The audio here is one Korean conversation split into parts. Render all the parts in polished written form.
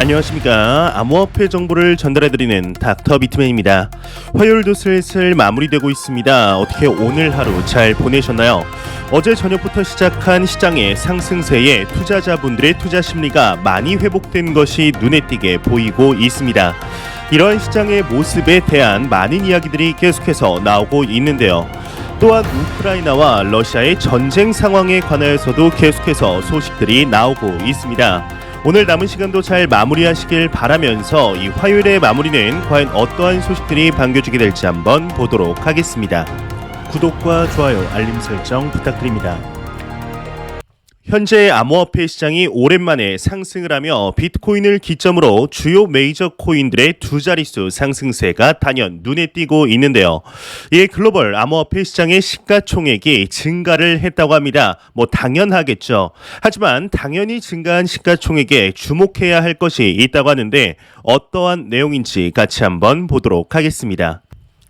안녕하십니까. 암호화폐 정보를 전달해드리는 닥터 비트맨입니다. 화요일도 슬슬 마무리되고 있습니다. 어떻게 오늘 하루 잘 보내셨나요? 어제 저녁부터 시작한 시장의 상승세에 투자자분들의 투자 심리가 많이 회복된 것이 눈에 띄게 보이고 있습니다. 이러한 시장의 모습에 대한 많은 이야기들이 계속해서 나오고 있는데요. 또한 우크라이나와 러시아의 전쟁 상황에 관하여서도 계속해서 소식들이 나오고 있습니다. 오늘 남은 시간도 잘 마무리하시길 바라면서 이 화요일의 마무리는 과연 어떠한 소식들이 반겨주게 될지 한번 보도록 하겠습니다. 구독과 좋아요, 알림 설정 부탁드립니다. 현재 암호화폐 시장이 오랜만에 상승을 하며 비트코인을 기점으로 주요 메이저 코인들의 두 자릿수 상승세가 단연 눈에 띄고 있는데요. 이 글로벌 암호화폐 시장의 시가총액이 증가를 했다고 합니다. 당연하겠죠. 하지만 당연히 증가한 시가총액에 주목해야 할 것이 있다고 하는데 어떠한 내용인지 같이 한번 보도록 하겠습니다.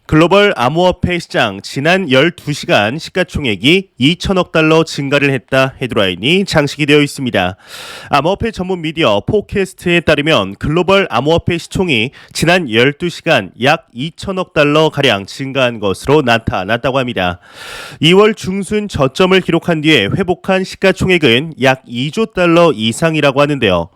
글로벌 암호화폐 시장 지난 12시간 시가총액이 2천억 달러 증가를 했다 헤드라인이 장식이 되어 있습니다. 암호화폐 전문 미디어 포캐스트에 따르면 글로벌 암호화폐 시총이 지난 12시간 약 2천억 달러가량 증가한 것으로 나타났다고 합니다. 2월 중순 저점을 기록한 뒤에 회복한 시가총액은 약 2조 달러 이상이라고 하는데요.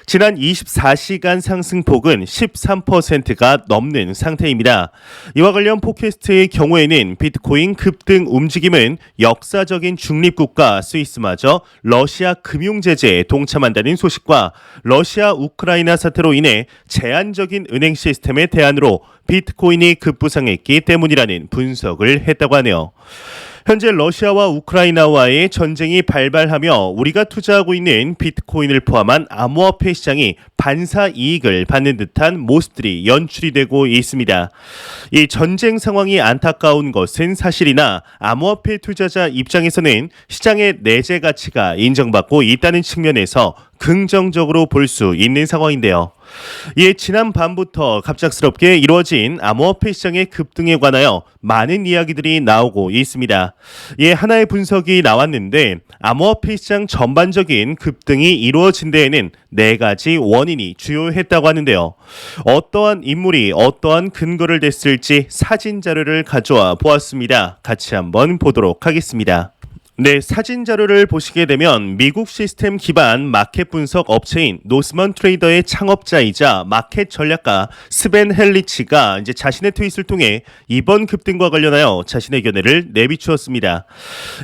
지난 24시간 상승폭은 13%가 넘는 상태입니다. 이와 관련 포캐스트의 경우에는 비트코인 급등 움직임은 역사적인 중립국가 스위스마저 러시아 금융제재에 동참한다는 소식과 러시아 우크라이나 사태로 인해 제한적인 은행 시스템의 대안으로 비트코인이 급부상했기 때문이라는 분석을 했다고 하네요. 현재 러시아와 우크라이나와의 전쟁이 발발하며 우리가 투자하고 있는 비트코인을 포함한 암호화폐 시장이 반사 이익을 받는 듯한 모습들이 연출이 되고 있습니다. 이 전쟁 상황이 안타까운 것은 사실이나 암호화폐 투자자 입장에서는 시장의 내재 가치가 인정받고 있다는 측면에서 긍정적으로 볼 수 있는 상황인데요. 이에 지난 밤부터 갑작스럽게 이루어진 암호화폐 시장의 급등에 관하여 많은 이야기들이 나오고 있습니다. 이에 하나의 분석이 나왔는데 암호화폐 시장 전반적인 급등이 이루어진 데에는 4가지 원인이 주요했다고 하는데요. 어떠한 인물이 어떠한 근거를 댔을지 사진 자료를 가져와 보았습니다. 같이 한번 보도록 하겠습니다. 네, 사진 자료를 보시게 되면 미국 시스템 기반 마켓 분석 업체인 노스먼 트레이더의 창업자이자 마켓 전략가 스벤 헬리치가 이제 자신의 트윗을 통해 이번 급등과 관련하여 자신의 견해를 내비추었습니다.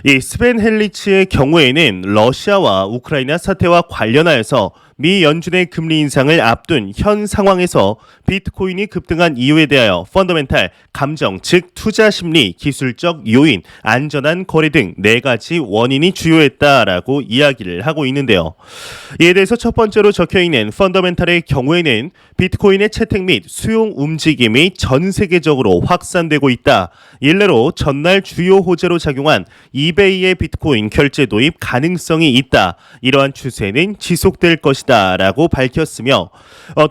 이 스벤 헬리치의 경우에는 러시아와 우크라이나 사태와 관련하여서 미 연준의 금리 인상을 앞둔 현 상황에서 비트코인이 급등한 이유에 대하여 펀더멘탈, 감정, 즉 투자 심리, 기술적 요인, 안전한 거래 등 4가지 원인이 주요했다라고 이야기를 하고 있는데요. 이에 대해서 첫 번째로 적혀있는 펀더멘탈의 경우에는 비트코인의 채택 및 수용 움직임이 전 세계적으로 확산되고 있다. 일례로 전날 주요 호재로 작용한 이베이의 비트코인 결제 도입 가능성이 있다. 이러한 추세는 지속될 것이다. 라고 밝혔으며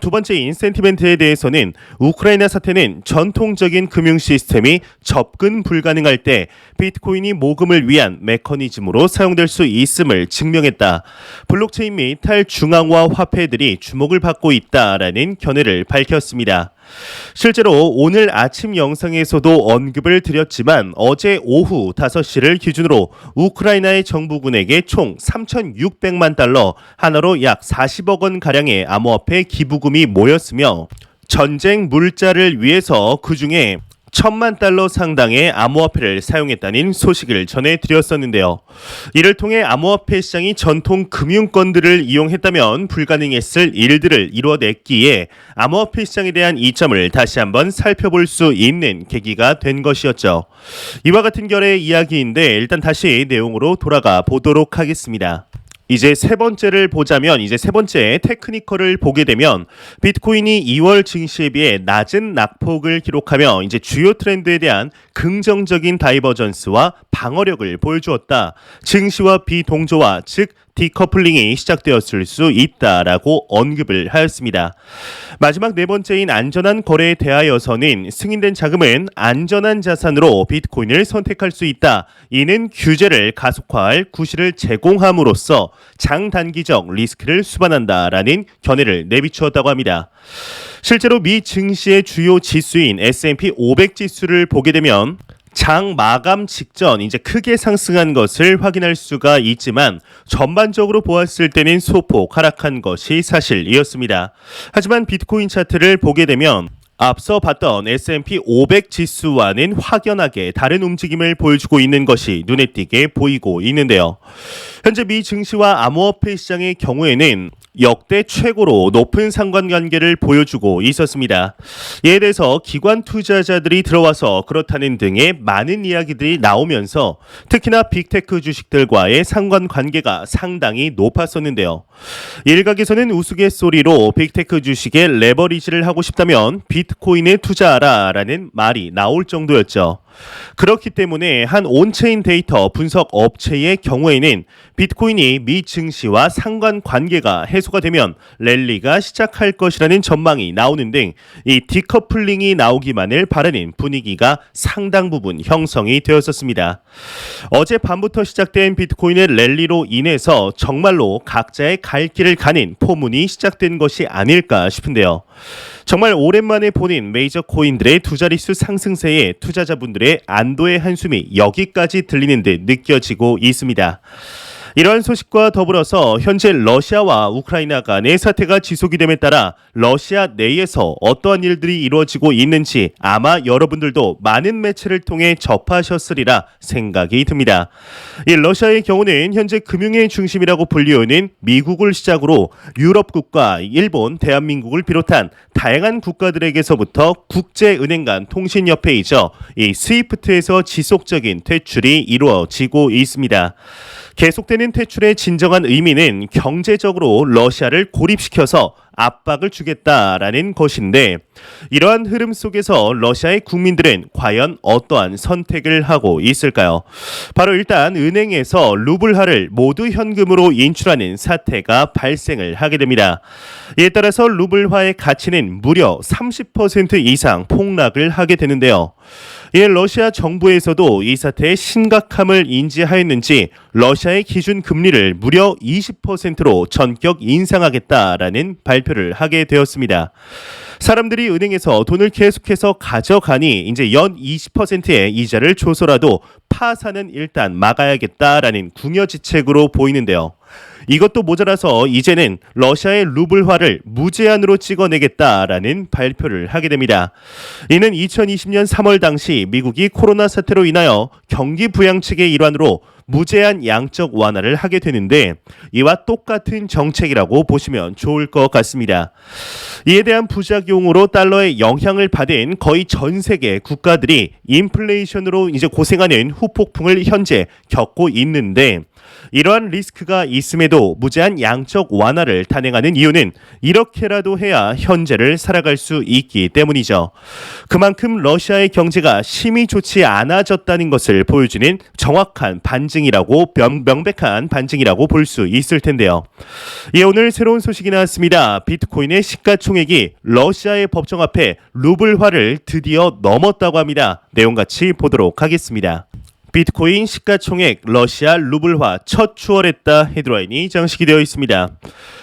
두 번째인 센티멘트에 대해서는 우크라이나 사태는 전통적인 금융 시스템이 접근 불가능할 때 비트코인이 모금을 위한 메커니즘으로 사용될 수 있음을 증명했다. 블록체인 및 탈중앙화 화폐들이 주목을 받고 있다라는 견해를 밝혔습니다. 실제로 오늘 아침 영상에서도 언급을 드렸지만 어제 오후 5시를 기준으로 우크라이나의 정부군에게 총 3,600만 달러, 하나로 약 40억 원 가량의 암호화폐 기부금이 모였으며 전쟁 물자를 위해서 그중에 1,000만 달러 상당의 암호화폐를 사용했다는 소식을 전해드렸었는데요. 이를 통해 암호화폐 시장이 전통 금융권들을 이용했다면 불가능했을 일들을 이뤄냈기에 암호화폐 시장에 대한 이점을 다시 한번 살펴볼 수 있는 계기가 된 것이었죠. 이와 같은 결의 이야기인데 일단 다시 내용으로 돌아가 보도록 하겠습니다. 이제 세 번째를 보자면 이제 세 번째 테크니컬을 보게 되면 비트코인이 2월 증시에 비해 낮은 낙폭을 기록하며 이제 주요 트렌드에 대한 긍정적인 다이버전스와 방어력을 보여주었다. 증시와 비동조화 즉 디커플링이 시작되었을 수 있다라고 언급을 하였습니다. 마지막 네 번째인 안전한 거래에 대하여서는 승인된 자금은 안전한 자산으로 비트코인을 선택할 수 있다. 이는 규제를 가속화할 구실을 제공함으로써 장단기적 리스크를 수반한다라는 견해를 내비추었다고 합니다. 실제로 미 증시의 주요 지수인 S&P 500 지수를 보게 되면 장 마감 직전 이제 크게 상승한 것을 확인할 수가 있지만 전반적으로 보았을 때는 소폭 하락한 것이 사실이었습니다. 하지만 비트코인 차트를 보게 되면 앞서 봤던 S&P 500 지수와는 확연하게 다른 움직임을 보여주고 있는 것이 눈에 띄게 보이고 있는데요. 현재 미 증시와 암호화폐 시장의 경우에는 역대 최고로 높은 상관관계를 보여주고 있었습니다. 이에 대해서 기관 투자자들이 들어와서 그렇다는 등의 많은 이야기들이 나오면서 특히나 빅테크 주식들과의 상관관계가 상당히 높았었는데요. 일각에서는 우스갯소리로 빅테크 주식에 레버리지를 하고 싶다면 비트코인에 투자하라라는 말이 나올 정도였죠. 그렇기 때문에 한 온체인 데이터 분석 업체의 경우에는 비트코인이 미 증시와 상관관계가 해소가 되면 랠리가 시작할 것이라는 전망이 나오는 등 이 디커플링이 나오기만을 바라는 분위기가 상당 부분 형성이 되었었습니다. 어제 밤부터 시작된 비트코인의 랠리로 인해서 정말로 각자의 갈 길을 가는 포문이 시작된 것이 아닐까 싶은데요. 정말 오랜만에 보는 메이저 코인들의 두 자릿수 상승세에 투자자분들의 안도의 한숨이 여기까지 들리는 듯 느껴지고 있습니다. 이러한 소식과 더불어서 현재 러시아와 우크라이나 간의 사태가 지속이 됨에 따라 러시아 내에서 어떠한 일들이 이루어지고 있는지 아마 여러분들도 많은 매체를 통해 접하셨으리라 생각이 듭니다. 이 러시아의 경우는 현재 금융의 중심이라고 불리우는 미국을 시작으로 유럽 국가, 일본, 대한민국을 비롯한 다양한 국가들에게서부터 국제은행 간 통신협회이죠. 이 스위프트에서 지속적인 퇴출이 이루어지고 있습니다. 계속되는 퇴출의 진정한 의미는 경제적으로 러시아를 고립시켜서 압박을 주겠다라는 것인데 이러한 흐름 속에서 러시아의 국민들은 과연 어떠한 선택을 하고 있을까요? 바로 일단 은행에서 루블화를 모두 현금으로 인출하는 사태가 발생을 하게 됩니다. 이에 따라서 루블화의 가치는 무려 30% 이상 폭락을 하게 되는데요. 이에 러시아 정부에서도 이 사태의 심각함을 인지하였는지 러시아의 기준 금리를 무려 20%로 전격 인상하겠다라는 발표를 하게 되었습니다. 사람들이 은행에서 돈을 계속해서 가져가니 이제 연 20%의 이자를 줘서라도 파산은 일단 막아야겠다라는 궁여지책으로 보이는데요. 이것도 모자라서 이제는 러시아의 루블화를 무제한으로 찍어내겠다라는 발표를 하게 됩니다. 이는 2020년 3월 당시 미국이 코로나 사태로 인하여 경기 부양책의 일환으로 무제한 양적 완화를 하게 되는데 이와 똑같은 정책이라고 보시면 좋을 것 같습니다. 이에 대한 부작용으로 달러의 영향을 받은 거의 전 세계 국가들이 인플레이션으로 이제 고생하는 후폭풍을 현재 겪고 있는데 이러한 리스크가 있음에도 무제한 양적 완화를 단행하는 이유는 이렇게라도 해야 현재를 살아갈 수 있기 때문이죠. 그만큼 러시아의 경제가 심히 좋지 않아졌다는 것을 보여주는 정확한 반증이라고 명백한 반증이라고 볼 수 있을 텐데요. 예, 오늘 새로운 소식이 나왔습니다. 비트코인의 시가총액이 러시아의 법정 앞에 루블화를 드디어 넘었다고 합니다. 내용 같이 보도록 하겠습니다. 비트코인 시가총액 러시아 루블화 첫 추월했다 헤드라인이 장식이 되어 있습니다.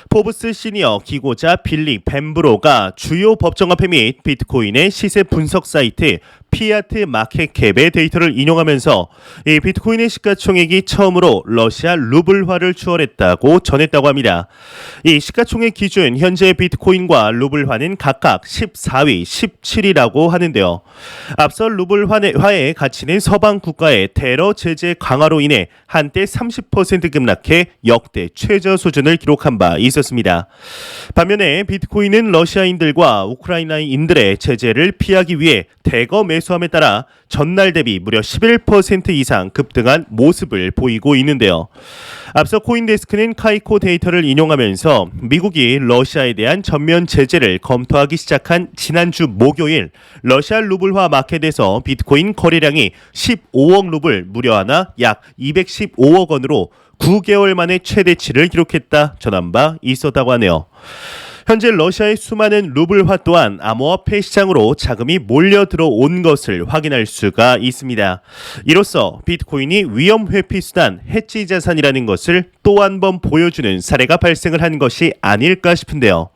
포브스 시니어 기고자 빌리 벤브로가 주요 법정화폐 및 비트코인의 시세 분석 사이트 피아트 마켓캡의 데이터를 인용하면서 이 비트코인의 시가총액이 처음으로 러시아 루블화를 추월했다고 전했다고 합니다. 이 시가총액 기준 현재 비트코인과 루블화는 각각 14위, 17위라고 하는데요. 앞서 루블화의 가치는 서방 국가의 테러 제재 강화로 인해 한때 30% 급락해 역대 최저 수준을 기록한 바 있었습니다. 반면에 비트코인은 러시아인들과 우크라이나인들의 제재를 피하기 위해 대거 매수함에 따라 전날 대비 무려 11% 이상 급등한 모습을 보이고 있는데요. 앞서 코인데스크는 카이코 데이터를 인용하면서 미국이 러시아에 대한 전면 제재를 검토하기 시작한 지난주 목요일 러시아 루블화 마켓에서 비트코인 거래량이 15억 루블 무려 하나 약 215억 원으로 9개월 만에 최대치를 기록했다 전한 바 있었다고 하네요. 현재 러시아의 수많은 루블화 또한 암호화폐 시장으로 자금이 몰려 들어온 것을 확인할 수가 있습니다. 이로써 비트코인이 위험 회피 수단 해지 자산이라는 것을 또 한 번 보여주는 사례가 발생을 한 것이 아닐까 싶은데요.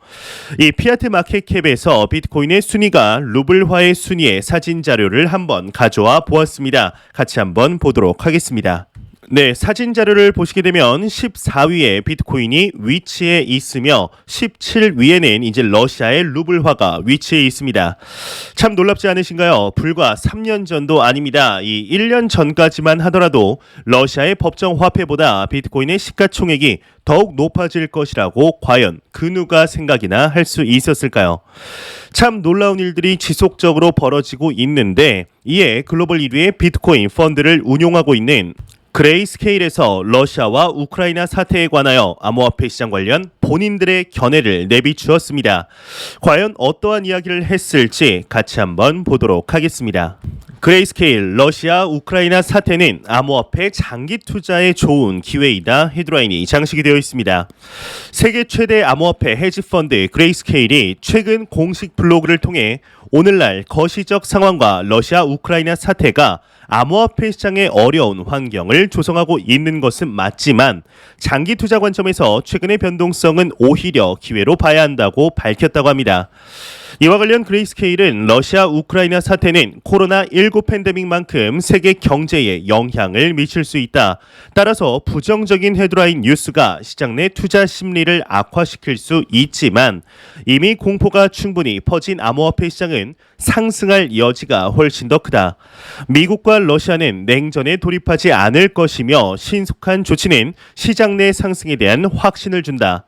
이 피아트 마켓캡에서 비트코인의 순위가 루블화의 순위의 사진 자료를 한번 가져와 보았습니다. 같이 한번 보도록 하겠습니다. 네, 사진 자료를 보시게 되면 14위에 비트코인이 위치해 있으며 17위에는 이제 러시아의 루블화가 위치해 있습니다. 참 놀랍지 않으신가요? 불과 3년 전도 아닙니다. 이 1년 전까지만 하더라도 러시아의 법정 화폐보다 비트코인의 시가총액이 더욱 높아질 것이라고 과연 그 누가 생각이나 할 수 있었을까요? 참 놀라운 일들이 지속적으로 벌어지고 있는데 이에 글로벌 1위의 비트코인 펀드를 운용하고 있는 그레이스케일에서 러시아와 우크라이나 사태에 관하여 암호화폐 시장 관련 본인들의 견해를 내비추었습니다. 과연 어떠한 이야기를 했을지 같이 한번 보도록 하겠습니다. 그레이스케일 러시아 우크라이나 사태는 암호화폐 장기 투자에 좋은 기회이다 헤드라인이 장식이 되어 있습니다. 세계 최대 암호화폐 헤지펀드 그레이스케일이 최근 공식 블로그를 통해 오늘날 거시적 상황과 러시아 우크라이나 사태가 암호화폐 시장의 어려운 환경을 조성하고 있는 것은 맞지만 장기 투자 관점에서 최근의 변동성은 오히려 기회로 봐야 한다고 밝혔다고 합니다. 이와 관련 그레이스케일은 러시아 우크라이나 사태는 코로나19 팬데믹만큼 세계 경제에 영향을 미칠 수 있다. 따라서 부정적인 헤드라인 뉴스가 시장 내 투자 심리를 악화시킬 수 있지만 이미 공포가 충분히 퍼진 암호화폐 시장은 상승할 여지가 훨씬 더 크다. 미국과 러시아는 냉전에 돌입하지 않을 것이며 신속한 조치는 시장 내 상승에 대한 확신을 준다.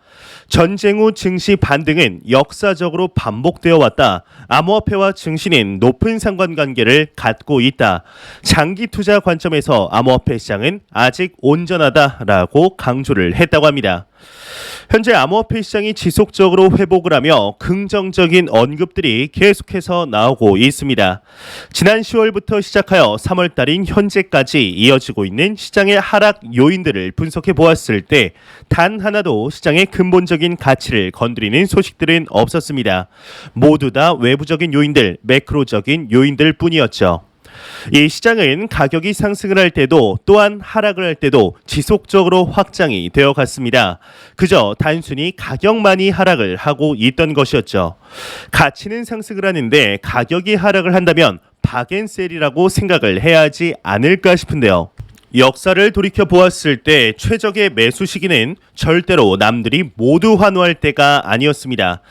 전쟁 후 증시 반등은 역사적으로 반복되어 왔다. 암호화폐와 증시는 높은 상관관계를 갖고 있다. 장기 투자 관점에서 암호화폐 시장은 아직 온전하다라고 강조를 했다고 합니다. 현재 암호화폐 시장이 지속적으로 회복을 하며 긍정적인 언급들이 계속해서 나오고 있습니다. 지난 10월부터 시작하여 3월 달인 현재까지 이어지고 있는 시장의 하락 요인들을 분석해 보았을 때 단 하나도 시장의 근본적인 가치를 건드리는 소식들은 없었습니다. 모두 다 외부적인 요인들, 매크로적인 요인들 뿐이었죠. 이 시장은 가격이 상승을 할 때도 또한 하락을 할 때도 지속적으로 확장이 되어 갔습니다. 그저 단순히 가격만이 하락을 하고 있던 것이었죠. 가치는 상승을 하는데 가격이 하락을 한다면 박앤셀이라고 생각을 해야 하지 않을까 싶은데요. 역사를 돌이켜 보았을 때 최적의 매수 시기는 절대로 남들이 모두 환호할 때가 아니었습니다.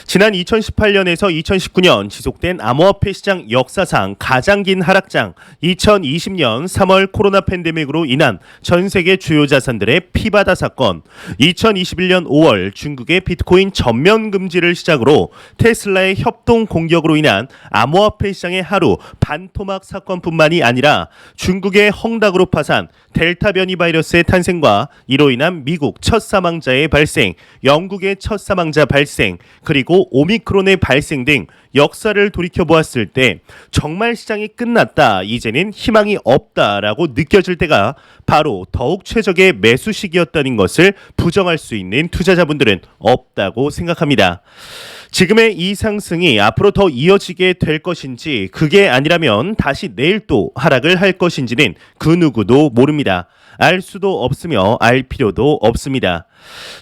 지난 2018년에서 2019년 지속된 암호화폐 시장 역사상 가장 긴 하락장 2020년 3월 코로나 팬데믹으로 인한 전 세계 주요 자산들의 피바다 사건 2021년 5월 중국의 비트코인 전면 금지를 시작으로 테슬라의 협동 공격으로 인한 암호화폐 시장의 하루 반토막 사건뿐만이 아니라 중국의 헝다그룹 파산 델타 변이 바이러스의 탄생과 이로 인한 미국 첫 사망자의 발생, 영국의 첫 사망자 발생, 그리고 오미크론의 발생 등 역사를 돌이켜보았을 때 정말 시장이 끝났다, 이제는 희망이 없다라고 느껴질 때가 바로 더욱 최적의 매수 시기였다는 것을 부정할 수 있는 투자자분들은 없다고 생각합니다. 지금의 이 상승이 앞으로 더 이어지게 될 것인지 그게 아니라면 다시 내일 또 하락을 할 것인지는 그 누구도 모릅니다. 알 수도 없으며 알 필요도 없습니다.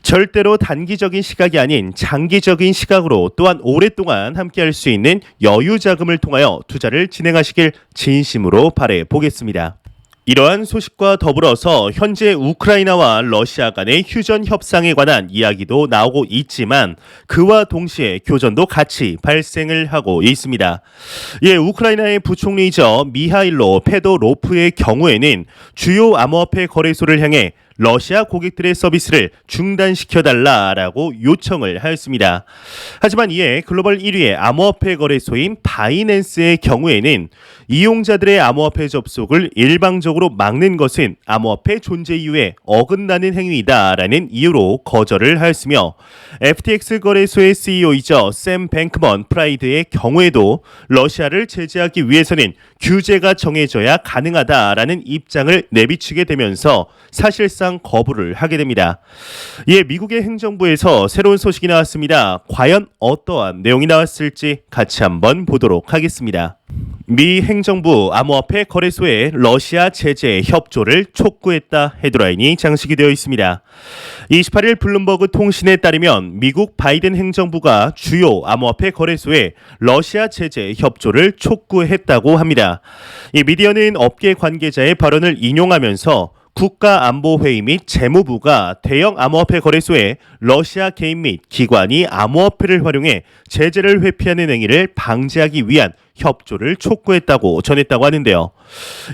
절대로 단기적인 시각이 아닌 장기적인 시각으로 또한 오랫동안 함께할 수 있는 여유 자금을 통하여 투자를 진행하시길 진심으로 바라 보겠습니다. 이러한 소식과 더불어서 현재 우크라이나와 러시아 간의 휴전 협상에 관한 이야기도 나오고 있지만 그와 동시에 교전도 같이 발생을 하고 있습니다. 우크라이나의 부총리이자 미하일로 페도로프의 경우에는 주요 암호화폐 거래소를 향해 러시아 고객들의 서비스를 중단시켜달라라고 요청을 하였습니다. 하지만 이에 글로벌 1위의 암호화폐 거래소인 바이낸스의 경우에는 이용자들의 암호화폐 접속을 일방적으로 막는 것은 암호화폐 존재 이유에 어긋나는 행위다라는 이유로 거절을 하였으며 FTX 거래소의 CEO이자 샘 뱅크먼 프라이드의 경우에도 러시아를 제재하기 위해서는 규제가 정해져야 가능하다라는 입장을 내비치게 되면서 사실상 해당 거부를 하게 됩니다. 이에 미국의 행정부에서 새로운 소식이 나왔습니다. 과연 어떠한 내용이 나왔을지 같이 한번 보도록 하겠습니다. 미 행정부 암호화폐 거래소에 러시아 제재 협조를 촉구했다 헤드라인이 장식이 되어 있습니다. 28일 블룸버그 통신에 따르면 미국 바이든 행정부가 주요 암호화폐 거래소에 러시아 제재 협조를 촉구했다고 합니다. 이 미디어는 업계 관계자의 발언을 인용하면서 국가안보회의 및 재무부가 대형 암호화폐 거래소에 러시아 개인 및 기관이 암호화폐를 활용해 제재를 회피하는 행위를 방지하기 위한 협조를 촉구했다고 전했다고 하는데요.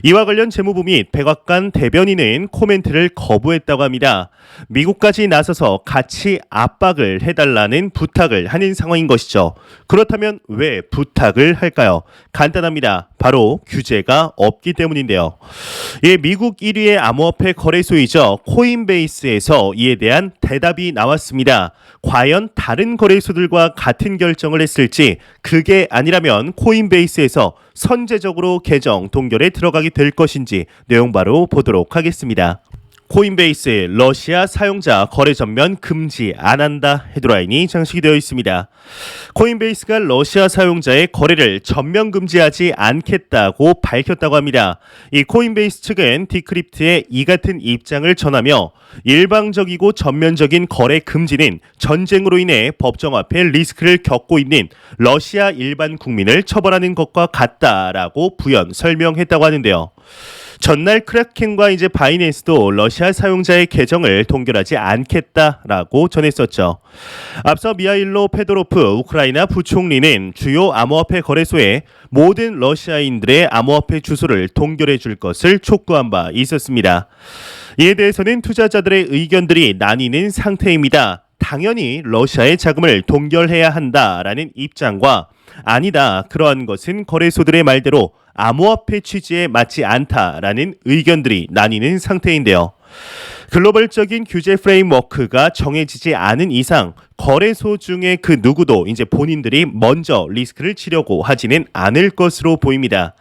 이와 관련 재무부 및 백악관 대변인은 코멘트를 거부했다고 합니다. 미국까지 나서서 같이 압박을 해달라는 부탁을 하는 상황인 것이죠. 그렇다면 왜 부탁을 할까요? 간단합니다. 바로 규제가 없기 때문인데요. 예, 미국 1위의 암호화폐 거래소이죠. 코인베이스에서 이에 대한 대답이 나왔습니다. 과연 다른 거래소들과 같은 결정을 했을지, 그게 아니라면 코인베이스에서 선제적으로 계정 동결에 들어가게 될 것인지 내용 바로 보도록 하겠습니다. 코인베이스 러시아 사용자 거래 전면 금지 안 한다 헤드라인이 장식이 되어 있습니다. 코인베이스가 러시아 사용자의 거래를 전면 금지하지 않겠다고 밝혔다고 합니다. 이 코인베이스 측은 디크립트에 이 같은 입장을 전하며 일방적이고 전면적인 거래 금지는 전쟁으로 인해 법정 앞에 리스크를 겪고 있는 러시아 일반 국민을 처벌하는 것과 같다라고 부연 설명했다고 하는데요. 전날 크래켄과 이제 바이낸스도 러시아 사용자의 계정을 동결하지 않겠다라고 전했었죠. 앞서 미하일로 페도로프 우크라이나 부총리는 주요 암호화폐 거래소에 모든 러시아인들의 암호화폐 주소를 동결해 줄 것을 촉구한 바 있었습니다. 이에 대해서는 투자자들의 의견들이 나뉘는 상태입니다. 당연히 러시아의 자금을 동결해야 한다라는 입장과 아니다, 그러한 것은 거래소들의 말대로 암호화폐 취지에 맞지 않다라는 의견들이 나뉘는 상태인데요. 글로벌적인 규제 프레임워크가 정해지지 않은 이상 거래소 중에 그 누구도 이제 본인들이 먼저 리스크를 지려고 하지는 않을 것으로 보입니다.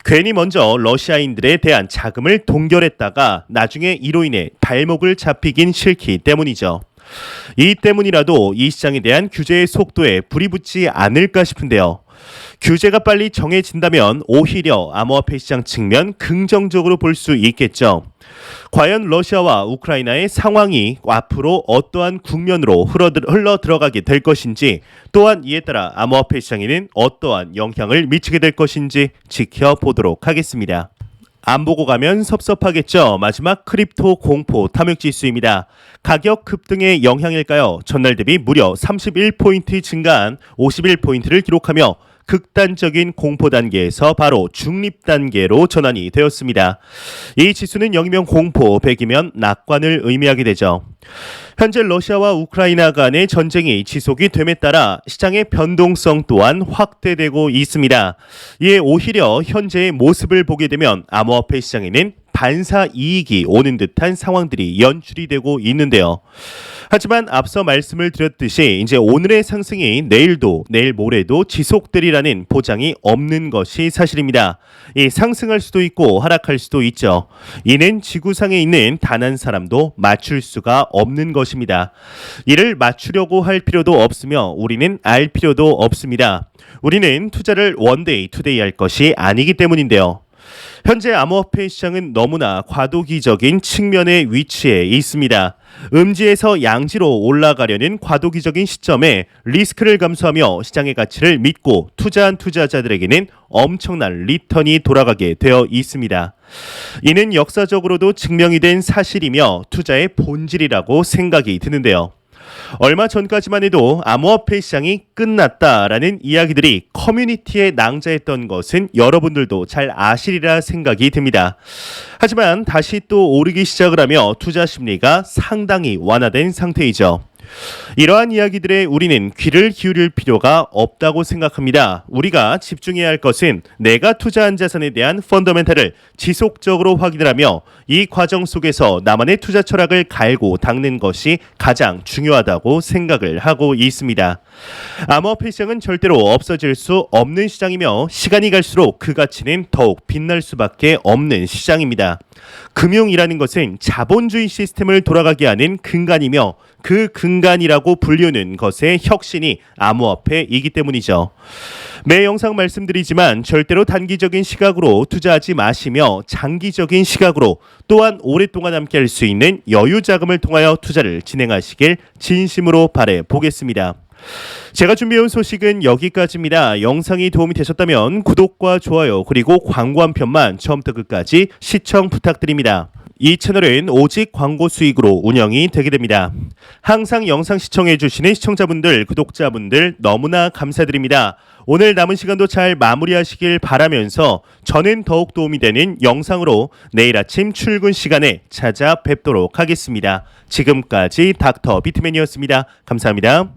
괜히 먼저 러시아인들에 대한 자금을 동결했다가 나중에 이로 인해 발목을 잡히긴 싫기 때문이죠. 이 때문이라도 이 시장에 대한 규제의 속도에 불이 붙지 않을까 싶은데요. 규제가 빨리 정해진다면 오히려 암호화폐 시장 측면 긍정적으로 볼 수 있겠죠. 과연 러시아와 우크라이나의 상황이 앞으로 어떠한 국면으로 흘러 들어가게 될 것인지, 또한 이에 따라 암호화폐 시장에는 어떠한 영향을 미치게 될 것인지 지켜보도록 하겠습니다. 안 보고 가면 섭섭하겠죠. 마지막 크립토 공포 탐욕지수입니다. 가격 급등의 영향일까요? 전날 대비 무려 31포인트 증가한 51포인트를 기록하며 극단적인 공포 단계에서 바로 중립 단계로 전환이 되었습니다. 이 지수는 0이면 공포, 100이면 낙관을 의미하게 되죠. 현재 러시아와 우크라이나 간의 전쟁이 지속이 됨에 따라 시장의 변동성 또한 확대되고 있습니다. 이에 오히려 현재의 모습을 보게 되면 암호화폐 시장에는 반사 이익이 오는 듯한 상황들이 연출이 되고 있는데요. 하지만 앞서 말씀을 드렸듯이 이제 오늘의 상승이 내일도 내일 모레도 지속되리라는 보장이 없는 것이 사실입니다. 이 상승할 수도 있고 하락할 수도 있죠. 이는 지구상에 있는 단 한 사람도 맞출 수가 없는 것입니다. 이를 맞추려고 할 필요도 없으며 우리는 알 필요도 없습니다. 우리는 투자를 원데이 투데이 할 것이 아니기 때문인데요. 현재 암호화폐 시장은 너무나 과도기적인 측면에 위치해 있습니다. 음지에서 양지로 올라가려는 과도기적인 시점에 리스크를 감수하며 시장의 가치를 믿고 투자한 투자자들에게는 엄청난 리턴이 돌아가게 되어 있습니다. 이는 역사적으로도 증명이 된 사실이며 투자의 본질이라고 생각이 드는데요. 얼마 전까지만 해도 암호화폐 시장이 끝났다라는 이야기들이 커뮤니티에 낭자했던 것은 여러분들도 잘 아시리라 생각이 듭니다. 하지만 다시 또 오르기 시작을 하며 투자 심리가 상당히 완화된 상태이죠. 이러한 이야기들에 우리는 귀를 기울일 필요가 없다고 생각합니다. 우리가 집중해야 할 것은 내가 투자한 자산에 대한 펀더멘탈을 지속적으로 확인을 하며 이 과정 속에서 나만의 투자 철학을 갈고 닦는 것이 가장 중요하다고 생각을 하고 있습니다. 암호화폐 시장은 절대로 없어질 수 없는 시장이며 시간이 갈수록 그 가치는 더욱 빛날 수밖에 없는 시장입니다. 금융이라는 것은 자본주의 시스템을 돌아가게 하는 근간이며 그 근간이라고 불리우는 것의 혁신이 암호화폐이기 때문이죠. 매 영상 말씀드리지만 절대로 단기적인 시각으로 투자하지 마시며 장기적인 시각으로 또한 오랫동안 함께할 수 있는 여유 자금을 통하여 투자를 진행하시길 진심으로 바라 보겠습니다. 제가 준비해온 소식은 여기까지입니다. 영상이 도움이 되셨다면 구독과 좋아요 그리고 광고 한 편만 처음부터 끝까지 시청 부탁드립니다. 이 채널은 오직 광고 수익으로 운영이 되게 됩니다. 항상 영상 시청해주시는 시청자분들, 구독자분들 너무나 감사드립니다. 오늘 남은 시간도 잘 마무리하시길 바라면서 저는 더욱 도움이 되는 영상으로 내일 아침 출근 시간에 찾아뵙도록 하겠습니다. 지금까지 닥터 비트맨이었습니다. 감사합니다.